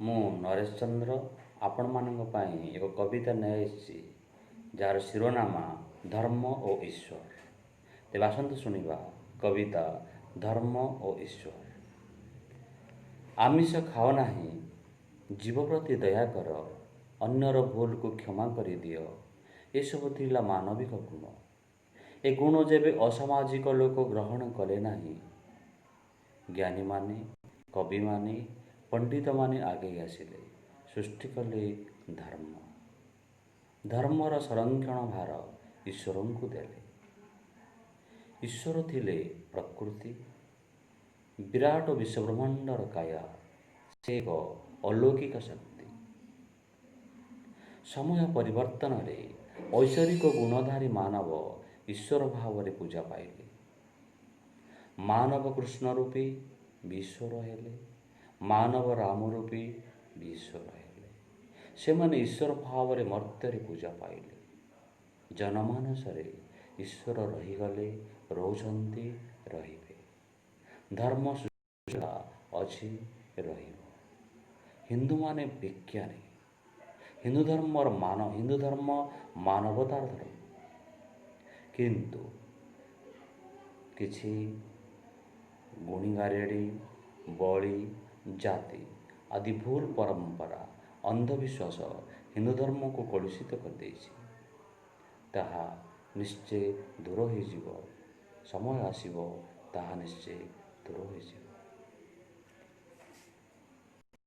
ମୁଁ ନରେଶ ଚନ୍ଦ୍ର ଆପଣମାନଙ୍କ ପାଇଁ ଏକ କବିତା ନେଇ ଆସିଛି ଯାହାର ଶିରୋନାମା ଧର୍ମ ଓ ଈଶ୍ୱର। ତେବେ ଆସନ୍ତୁ ଶୁଣିବା କବିତା ଧର୍ମ ଓ ଈଶ୍ୱର। ଆମିଷ ଖାଅ ନାହିଁ, ଜୀବ ପ୍ରତି ଦୟା କର, ଅନ୍ୟର ଭୁଲକୁ କ୍ଷମା କରିଦିଅ। ଏସବୁ ଥିଲା ମାନବିକ ଗୁଣ। ଏ ଗୁଣ ଯେବେ ଅସାମାଜିକ ଲୋକ ଗ୍ରହଣ କଲେ ନାହିଁ, ଜ୍ଞାନୀମାନେ, କବିମାନେ, ପଣ୍ଡିତମାନେ ଆଗେଇ ଆସିଲେ, ସୃଷ୍ଟି କଲେ ଧର୍ମ। ଧର୍ମର ସଂରକ୍ଷଣ ଭାର ଈଶ୍ୱରଙ୍କୁ ଦେଲେ। ଈଶ୍ୱର ଥିଲେ ପ୍ରକୃତି, ବିରାଟ ବିଶ୍ୱବ୍ରହ୍ମାଣ୍ଡର କାୟା। ସେ ଏକ ଅଲୌକିକ ଶକ୍ତି। ସମୟ ପରିବର୍ତ୍ତନରେ ଐଶ୍ୱରିକ ଗୁଣଧାରୀ ମାନବ ଈଶ୍ୱର ଭାବରେ ପୂଜା ପାଇଲେ। ମାନବ କୃଷ୍ଣ ରୂପୀ ବି ଈଶ୍ୱର ହେଲେ, ମାନବ ରାମ ରୂପୀ ବି ଈଶ୍ୱର ହେଲେ। ସେମାନେ ଈଶ୍ୱର ଭାବରେ ମର୍ତ୍ତ୍ୟରେ ପୂଜା ପାଇଲେ। ଜନମାନସରେ ଈଶ୍ୱର ରହିଗଲେ, ରହୁଛନ୍ତି, ରହିବେ। ଧର୍ମ ସୃଷ୍ଟି ଅଛି, ରହିବ। ହିନ୍ଦୁମାନେ ବିଜ୍ଞାନୀ। ହିନ୍ଦୁ ଧର୍ମ ମାନବତାର ଧର୍ମ। କିନ୍ତୁ କିଛି ଗୁଣିଗାରେଡ଼ି, ବଳି, ଜାତି ଆଦି ଭୁଲ ପରମ୍ପରା, ଅନ୍ଧବିଶ୍ୱାସ ହିନ୍ଦୁ ଧର୍ମକୁ କଳୁଷିତ କରିଦେଇଛି। ତାହା ନିଶ୍ଚୟ ଦୂର ହୋଇଯିବ। ସମୟ ଆସିବ, ତାହା ନିଶ୍ଚୟ ଦୂର ହୋଇଯିବ।